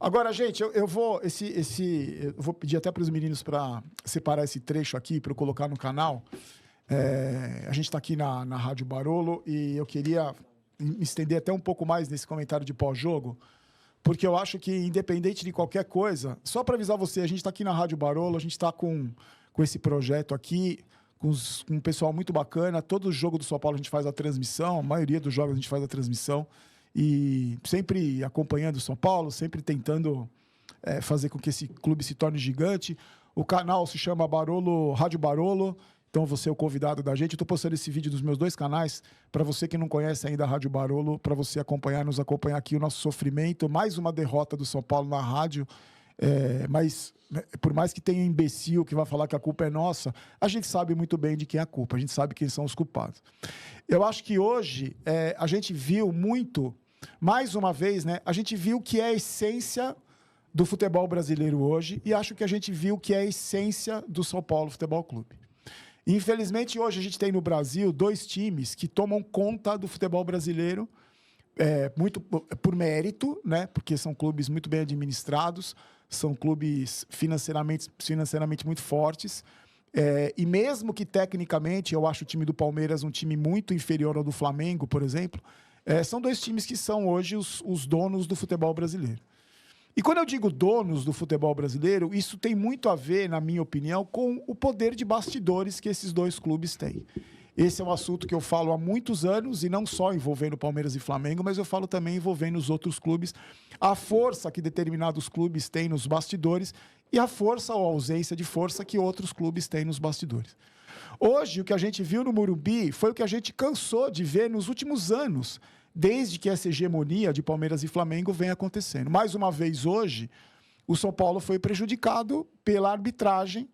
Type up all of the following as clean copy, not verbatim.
Agora, gente, eu vou pedir até para os meninos para separar esse trecho aqui para eu colocar no canal. A gente está aqui na Rádio Barolo e eu queria me estender até um pouco mais nesse comentário de pós-jogo, porque eu acho que, independente de qualquer coisa, só para avisar você, a gente está aqui na Rádio Barolo, a gente está com esse projeto aqui, com um pessoal muito bacana. Todo jogo do São Paulo a gente faz a transmissão, a maioria dos jogos a gente faz a transmissão, e sempre acompanhando o São Paulo, sempre tentando fazer com que esse clube se torne gigante. O canal se chama Barolo, Rádio Barolo, então você é o convidado da gente. Eu estou postando esse vídeo dos meus 2 canais, para você que não conhece ainda a Rádio Barolo, para você nos acompanhar aqui o nosso sofrimento, mais uma derrota do São Paulo na rádio, mas por mais que tenha um imbecil que vai falar que a culpa é nossa, a gente sabe muito bem de quem é a culpa, a gente sabe quem são os culpados. Eu acho que hoje a gente viu muito, mais uma vez, né, a gente viu que é a essência do futebol brasileiro hoje, e acho que a gente viu que é a essência do São Paulo Futebol Clube. Infelizmente, hoje a gente tem no Brasil 2 times que tomam conta do futebol brasileiro, muito por mérito, né? Porque são clubes muito bem administrados, são clubes financeiramente muito fortes. E mesmo que tecnicamente eu acho o time do Palmeiras um time muito inferior ao do Flamengo, por exemplo, são 2 times que são hoje os donos do futebol brasileiro. E quando eu digo donos do futebol brasileiro, isso tem muito a ver, na minha opinião, com o poder de bastidores que esses 2 clubes têm. Esse é um assunto que eu falo há muitos anos, e não só envolvendo Palmeiras e Flamengo, mas eu falo também envolvendo os outros clubes, a força que determinados clubes têm nos bastidores e a força ou a ausência de força que outros clubes têm nos bastidores. Hoje, o que a gente viu no Morumbi foi o que a gente cansou de ver nos últimos anos, desde que essa hegemonia de Palmeiras e Flamengo vem acontecendo. Mais uma vez, hoje, o São Paulo foi prejudicado pela arbitragem,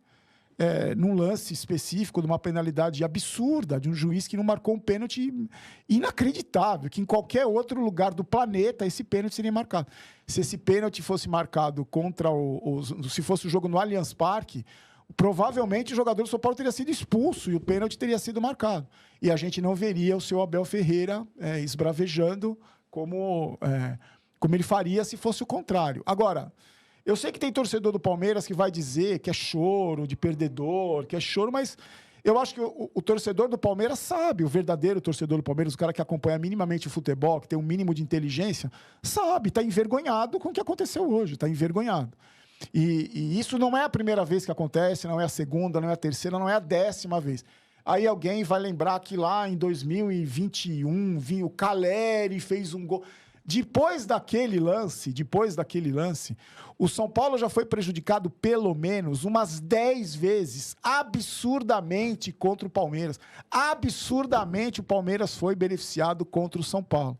num lance específico, de uma penalidade absurda, de um juiz que não marcou um pênalti inacreditável, que em qualquer outro lugar do planeta esse pênalti seria marcado. Se esse pênalti fosse marcado se fosse o jogo no Allianz Parque, provavelmente o jogador do São Paulo teria sido expulso e o pênalti teria sido marcado. E a gente não veria o seu Abel Ferreira esbravejando como ele faria se fosse o contrário. Agora, eu sei que tem torcedor do Palmeiras que vai dizer que é choro de perdedor, que é choro, mas eu acho que o torcedor do Palmeiras sabe, o verdadeiro torcedor do Palmeiras, o cara que acompanha minimamente o futebol, que tem um mínimo de inteligência, sabe, está envergonhado com o que aconteceu hoje, está envergonhado. E isso não é a primeira vez que acontece, não é a segunda, não é a terceira, não é a 10ª vez. Aí alguém vai lembrar que lá em 2021, o Caleri fez um gol. Depois daquele lance, o São Paulo já foi prejudicado pelo menos umas 10 vezes, absurdamente, contra o Palmeiras. Absurdamente o Palmeiras foi beneficiado contra o São Paulo.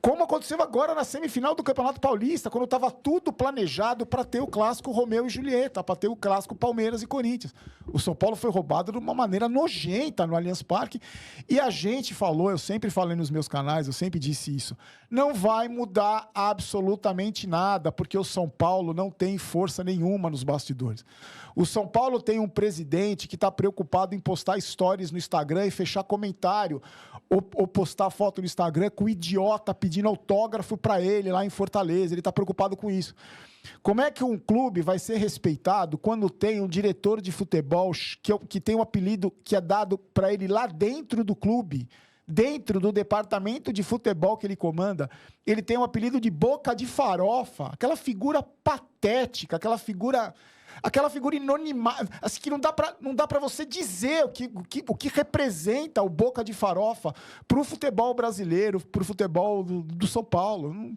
Como aconteceu agora na semifinal do Campeonato Paulista, quando estava tudo planejado para ter o clássico Romeu e Julieta, para ter o clássico Palmeiras e Corinthians. O São Paulo foi roubado de uma maneira nojenta no Allianz Parque. E a gente falou, eu sempre falei nos meus canais, eu sempre disse isso, não vai mudar absolutamente nada, porque o São Paulo não tem força nenhuma nos bastidores. O São Paulo tem um presidente que está preocupado em postar stories no Instagram e fechar comentário, ou postar foto no Instagram com o idiota pedindo autógrafo para ele lá em Fortaleza. Ele está preocupado com isso. Como é que um clube vai ser respeitado quando tem um diretor de futebol que tem um apelido que é dado para ele lá dentro do clube, dentro do departamento de futebol que ele comanda? Ele tem um apelido de Boca de Farofa, aquela figura patética, aquela figura inanimada, assim, que não dá para você dizer o que representa o Boca de Farofa para o futebol brasileiro, para o futebol do São Paulo.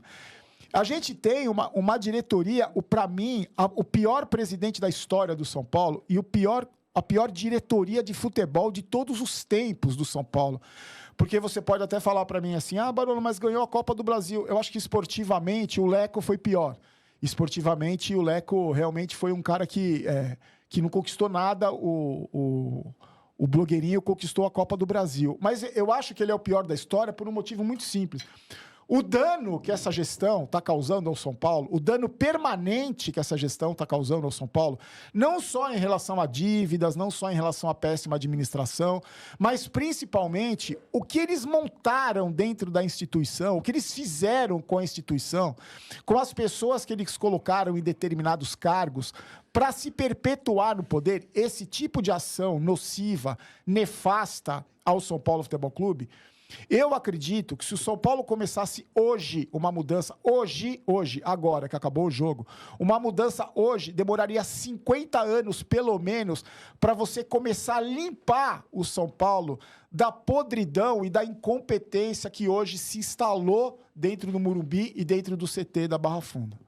A gente tem uma diretoria, para mim, o pior presidente da história do São Paulo e a pior diretoria de futebol de todos os tempos do São Paulo. Porque você pode até falar para mim assim, Barolo, mas ganhou a Copa do Brasil. Eu acho que esportivamente o Leco foi pior. Esportivamente, o Leco realmente foi um cara que não conquistou nada, o blogueirinho conquistou a Copa do Brasil. Mas eu acho que ele é o pior da história por um motivo muito simples. O dano que essa gestão está causando ao São Paulo, o dano permanente que essa gestão está causando ao São Paulo, não só em relação a dívidas, não só em relação à péssima administração, mas principalmente o que eles montaram dentro da instituição, o que eles fizeram com a instituição, com as pessoas que eles colocaram em determinados cargos, para se perpetuar no poder. Esse tipo de ação nociva, nefasta ao São Paulo Futebol Clube. Eu acredito que se o São Paulo começasse hoje uma mudança, hoje, agora que acabou o jogo, uma mudança hoje demoraria 50 anos, pelo menos, para você começar a limpar o São Paulo da podridão e da incompetência que hoje se instalou dentro do Morumbi e dentro do CT da Barra Funda.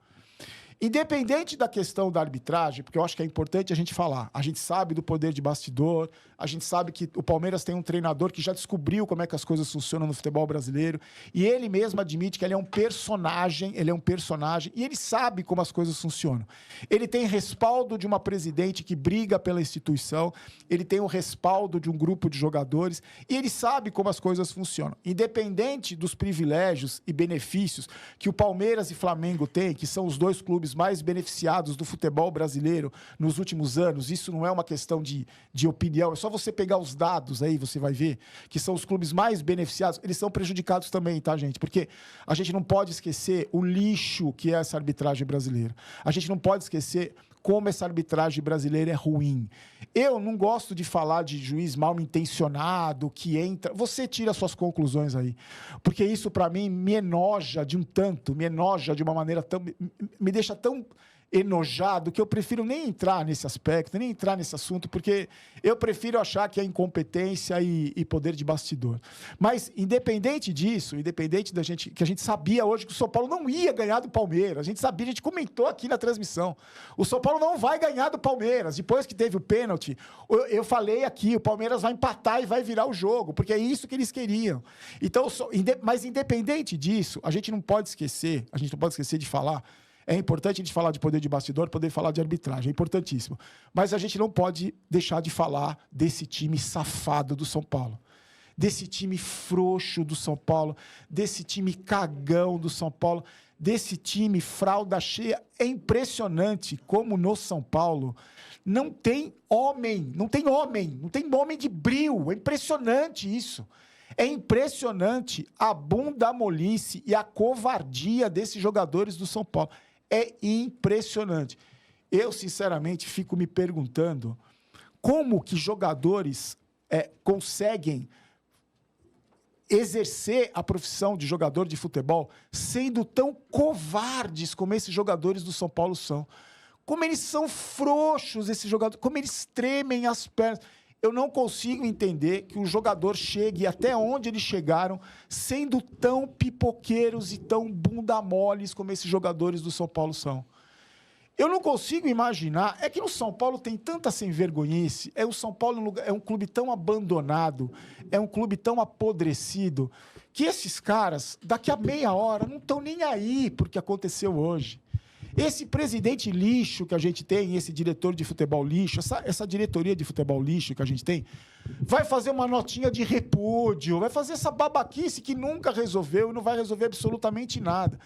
Independente da questão da arbitragem, porque eu acho que é importante a gente falar, a gente sabe do poder de bastidor, a gente sabe que o Palmeiras tem um treinador que já descobriu como é que as coisas funcionam no futebol brasileiro, e ele mesmo admite que ele é um personagem, e ele sabe como as coisas funcionam. Ele tem respaldo de uma presidente que briga pela instituição, ele tem o respaldo de um grupo de jogadores, e ele sabe como as coisas funcionam. Independente dos privilégios e benefícios que o Palmeiras e Flamengo têm, que são os dois clubes mais beneficiados do futebol brasileiro nos últimos anos, isso não é uma questão de opinião, é só você pegar os dados aí, você vai ver que são os clubes mais beneficiados, eles são prejudicados também, tá, gente? Porque a gente não pode esquecer o lixo que é essa arbitragem brasileira. A gente não pode esquecer como essa arbitragem brasileira é ruim. Eu não gosto de falar de juiz mal intencionado, que entra... Você tira suas conclusões aí. Porque isso, para mim, me enoja de um tanto, me enoja de uma maneira tão... Me deixa tão enojado que eu prefiro nem entrar nesse aspecto, nem entrar nesse assunto, porque eu prefiro achar que é incompetência e poder de bastidor. Mas, independente disso, independente da gente, que a gente sabia hoje que o São Paulo não ia ganhar do Palmeiras, a gente sabia, a gente comentou aqui na transmissão, o São Paulo não vai ganhar do Palmeiras. Depois que teve o pênalti, eu falei aqui, o Palmeiras vai empatar e vai virar o jogo, porque é isso que eles queriam. Então, mas independente disso, a gente não pode esquecer de falar. É importante a gente falar de poder de bastidor, poder falar de arbitragem, é importantíssimo. Mas a gente não pode deixar de falar desse time safado do São Paulo, desse time frouxo do São Paulo, desse time cagão do São Paulo, desse time fralda cheia. É impressionante como no São Paulo não tem homem de brio. É impressionante isso. É impressionante a bunda-molice e a covardia desses jogadores do São Paulo. É impressionante. Eu, sinceramente, fico me perguntando como que jogadores conseguem exercer a profissão de jogador de futebol sendo tão covardes como esses jogadores do São Paulo são. Como eles são frouxos, esses jogadores, como eles tremem as pernas. Eu não consigo entender que um jogador chegue até onde eles chegaram sendo tão pipoqueiros e tão bunda moles como esses jogadores do São Paulo são. Eu não consigo imaginar, é que no São Paulo tem tanta sem-vergonhice, o São Paulo é um clube tão abandonado, é um clube tão apodrecido, que esses caras, daqui a meia hora, não estão nem aí por que aconteceu hoje. Esse presidente lixo que a gente tem, esse diretor de futebol lixo, essa diretoria de futebol lixo que a gente tem, vai fazer uma notinha de repúdio, vai fazer essa babaquice que nunca resolveu e não vai resolver absolutamente nada.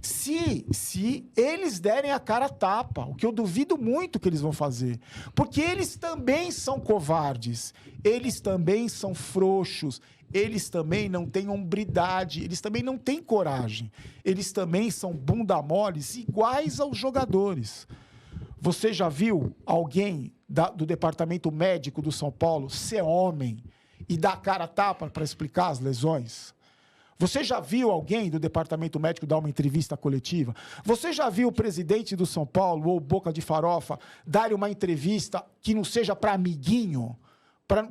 Se eles derem a cara a tapa, o que eu duvido muito que eles vão fazer, porque eles também são covardes, eles também são frouxos, eles também não têm hombridade, eles também não têm coragem, eles também são bunda moles iguais aos jogadores. Você já viu alguém do departamento médico do São Paulo ser homem e dar a cara a tapa para explicar as lesões? Você já viu alguém do departamento médico dar uma entrevista coletiva? Você já viu o presidente do São Paulo, ou Boca de Farofa, dar uma entrevista que não seja para amiguinho,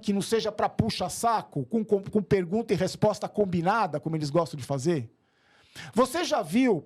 que não seja para puxa-saco, com pergunta e resposta combinada, como eles gostam de fazer? Você já viu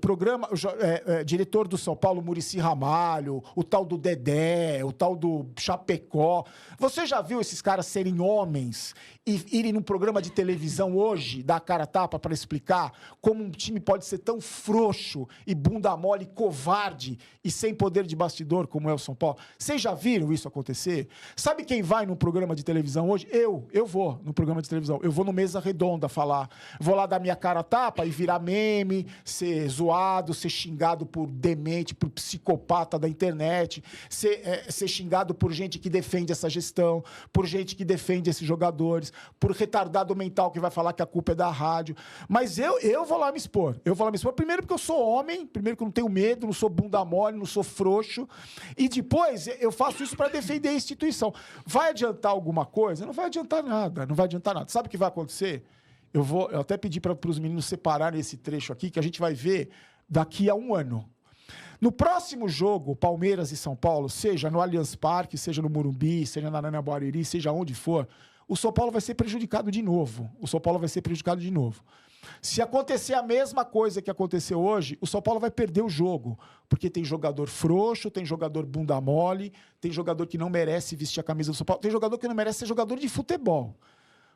diretor do São Paulo, Muricy Ramalho, o tal do Dedé, o tal do Chapecó? Você já viu esses caras serem homens e irem num programa de televisão hoje, dar a cara a tapa para explicar como um time pode ser tão frouxo e bunda mole, covarde e sem poder de bastidor como é o São Paulo? Vocês já viram isso acontecer? Sabe quem vai num programa de televisão hoje? Eu vou no programa de televisão. Eu vou no Mesa Redonda falar. Vou lá dar minha cara a tapa e virar meme, meme, ser zoado, ser xingado por demente, por psicopata da internet, ser xingado por gente que defende essa gestão, por gente que defende esses jogadores, por retardado mental que vai falar que a culpa é da rádio. Mas eu vou lá me expor. Eu vou lá me expor, primeiro porque eu sou homem, primeiro que eu não tenho medo, não sou bunda mole, não sou frouxo, e depois eu faço isso para defender a instituição. Vai adiantar alguma coisa? Não vai adiantar nada, não vai adiantar nada. Sabe o que vai acontecer? Eu até pedi para os meninos separarem esse trecho aqui, que a gente vai ver daqui a um ano. No próximo jogo, Palmeiras e São Paulo, seja no Allianz Parque, seja no Morumbi, seja na Arena Barueri, seja onde for, o São Paulo vai ser prejudicado de novo. O São Paulo vai ser prejudicado de novo. Se acontecer a mesma coisa que aconteceu hoje, o São Paulo vai perder o jogo, porque tem jogador frouxo, tem jogador bunda mole, tem jogador que não merece vestir a camisa do São Paulo, tem jogador que não merece ser jogador de futebol.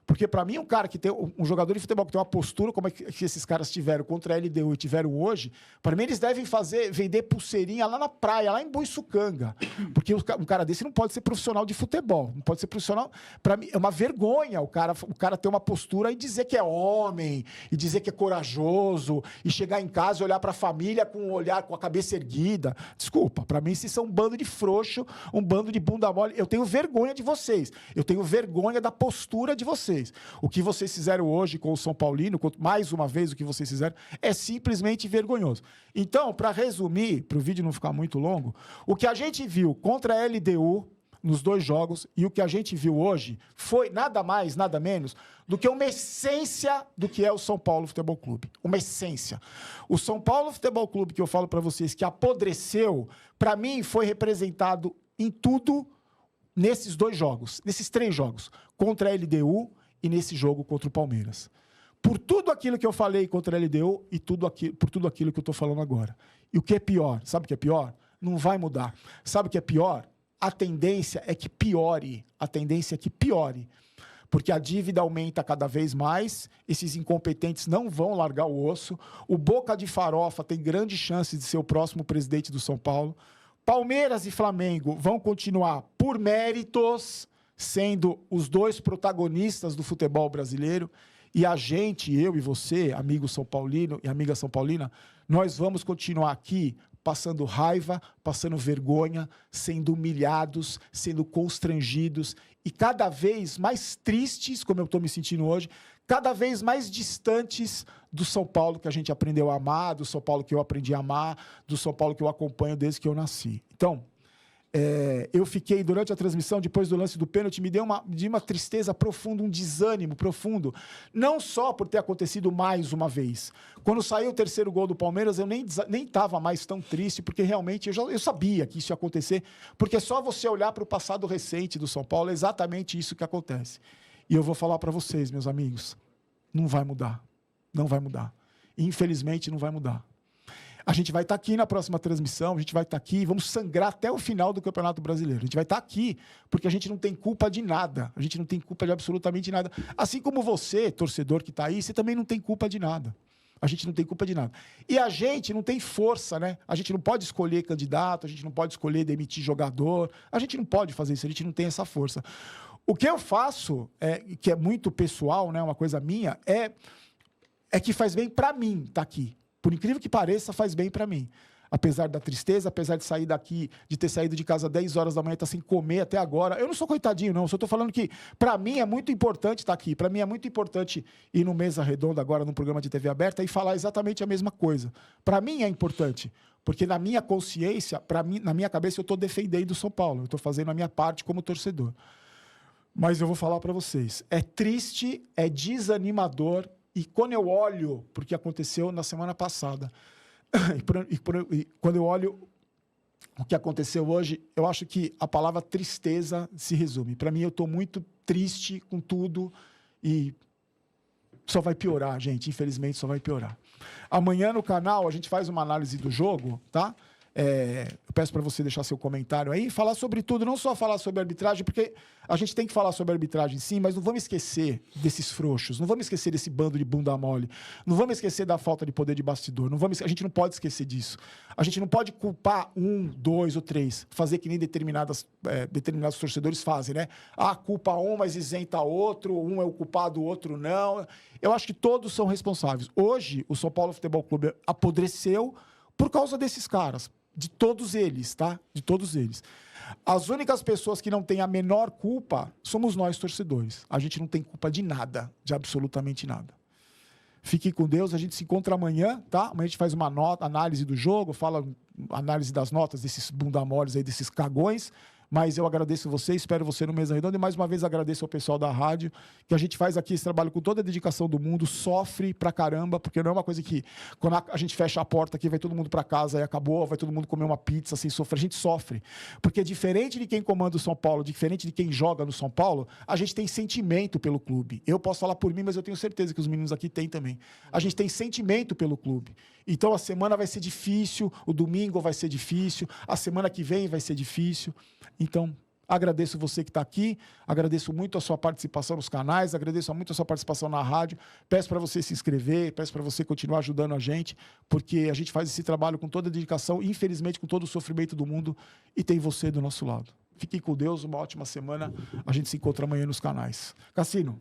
Porque, para mim, um cara que tem um jogador de futebol que tem uma postura como é que esses caras tiveram contra a LDU e tiveram hoje, para mim, eles devem vender pulseirinha lá na praia, lá em Boiçucanga. Porque um cara desse não pode ser profissional de futebol. Não pode ser profissional. Para mim, é uma vergonha o cara ter uma postura e dizer que é homem, e dizer que é corajoso, e chegar em casa e olhar para a família com um olhar, com a cabeça erguida. Desculpa, para mim, vocês são um bando de frouxo, um bando de bunda mole. Eu tenho vergonha de vocês. Eu tenho vergonha da postura de vocês. O que vocês fizeram hoje com o São Paulino, mais uma vez o que vocês fizeram, é simplesmente vergonhoso. Então, para resumir, para o vídeo não ficar muito longo, o que a gente viu contra a LDU nos 2 jogos e o que a gente viu hoje foi nada mais, nada menos do que uma essência do que é o São Paulo Futebol Clube. Uma essência. O São Paulo Futebol Clube, que eu falo para vocês, que apodreceu, para mim foi representado em tudo nesses 2 jogos, nesses 3 jogos, contra a LDU e nesse jogo contra o Palmeiras. Por tudo aquilo que eu falei contra a LDU e por tudo aquilo que eu estou falando agora. E o que é pior? Sabe o que é pior? Não vai mudar. Sabe o que é pior? A tendência é que piore. A tendência é que piore. Porque a dívida aumenta cada vez mais, esses incompetentes não vão largar o osso, o Boca de Farofa tem grande chance de ser o próximo presidente do São Paulo, Palmeiras e Flamengo vão continuar por méritos, sendo os 2 protagonistas do futebol brasileiro, e a gente, eu e você, amigo São Paulino e amiga São Paulina, nós vamos continuar aqui passando raiva, passando vergonha, sendo humilhados, sendo constrangidos e cada vez mais tristes, como eu estou me sentindo hoje, cada vez mais distantes do São Paulo que a gente aprendeu a amar, do São Paulo que eu aprendi a amar, do São Paulo que eu acompanho desde que eu nasci. Então, eu fiquei, durante a transmissão, depois do lance do pênalti, me deu uma tristeza profunda, um desânimo profundo. Não só por ter acontecido mais uma vez. Quando saiu o 3º gol do Palmeiras, eu nem estava mais tão triste, porque realmente eu sabia que isso ia acontecer, porque só você olhar para o passado recente do São Paulo, é exatamente isso que acontece. E eu vou falar para vocês, meus amigos, não vai mudar. Não vai mudar. Infelizmente, não vai mudar. A gente vai estar aqui na próxima transmissão, a gente vai estar aqui, vamos sangrar até o final do Campeonato Brasileiro. A gente vai estar aqui porque a gente não tem culpa de nada. A gente não tem culpa de absolutamente nada. Assim como você, torcedor que está aí, você também não tem culpa de nada. A gente não tem culpa de nada. E a gente não tem força, né? A gente não pode escolher candidato, a gente não pode escolher demitir jogador. A gente não pode fazer isso, a gente não tem essa força. O que eu faço, que é muito pessoal, né, uma coisa minha, é que faz bem para mim estar aqui. Por incrível que pareça, faz bem para mim. Apesar da tristeza, apesar de sair daqui, de ter saído de casa 10 horas da manhã, estar sem comer até agora. Eu não sou coitadinho, não. Só estou falando que, para mim, é muito importante estar aqui. Para mim, é muito importante ir no Mesa Redonda agora, num programa de TV aberta, e falar exatamente a mesma coisa. Para mim, é importante. Porque na minha consciência, na minha cabeça, eu estou defendendo o São Paulo. Eu estou fazendo a minha parte como torcedor. Mas eu vou falar para vocês. É triste, é desanimador. E quando eu olho para o que aconteceu na semana passada, e quando eu olho o que aconteceu hoje, eu acho que a palavra tristeza se resume. Para mim, eu estou muito triste com tudo e só vai piorar, gente. Infelizmente, só vai piorar. Amanhã no canal a gente faz uma análise do jogo, tá? Eu peço para você deixar seu comentário aí, falar sobre tudo, não só falar sobre arbitragem, porque a gente tem que falar sobre arbitragem sim, mas não vamos esquecer desses frouxos, não vamos esquecer desse bando de bunda mole, não vamos esquecer da falta de poder de bastidor, a gente não pode esquecer disso. A gente não pode culpar 1, 2 ou 3, fazer que nem determinados torcedores fazem, né? Culpa um, mas isenta outro, um é o culpado, o outro não. Eu acho que todos são responsáveis. Hoje, o São Paulo Futebol Clube apodreceu por causa desses caras, de todos eles, tá? De todos eles. As únicas pessoas que não têm a menor culpa somos nós, torcedores. A gente não tem culpa de nada, de absolutamente nada. Fique com Deus, a gente se encontra amanhã, tá? Amanhã a gente faz uma análise do jogo, análise das notas desses bundamoles aí, desses cagões. Mas eu agradeço você, espero você no Mesa Redonda. E mais uma vez agradeço ao pessoal da rádio, que a gente faz aqui esse trabalho com toda a dedicação do mundo, sofre pra caramba, porque não é uma coisa que, quando a gente fecha a porta aqui, vai todo mundo pra casa e acabou, vai todo mundo comer uma pizza sem sofrer. A gente sofre. Porque diferente de quem comanda o São Paulo, diferente de quem joga no São Paulo, a gente tem sentimento pelo clube. Eu posso falar por mim, mas eu tenho certeza que os meninos aqui têm também. A gente tem sentimento pelo clube. Então a semana vai ser difícil, o domingo vai ser difícil, a semana que vem vai ser difícil. Então, agradeço você que está aqui, agradeço muito a sua participação nos canais, agradeço muito a sua participação na rádio, peço para você se inscrever, peço para você continuar ajudando a gente, porque a gente faz esse trabalho com toda a dedicação, infelizmente com todo o sofrimento do mundo, e tem você do nosso lado. Fiquem com Deus, uma ótima semana, a gente se encontra amanhã nos canais. Cassino.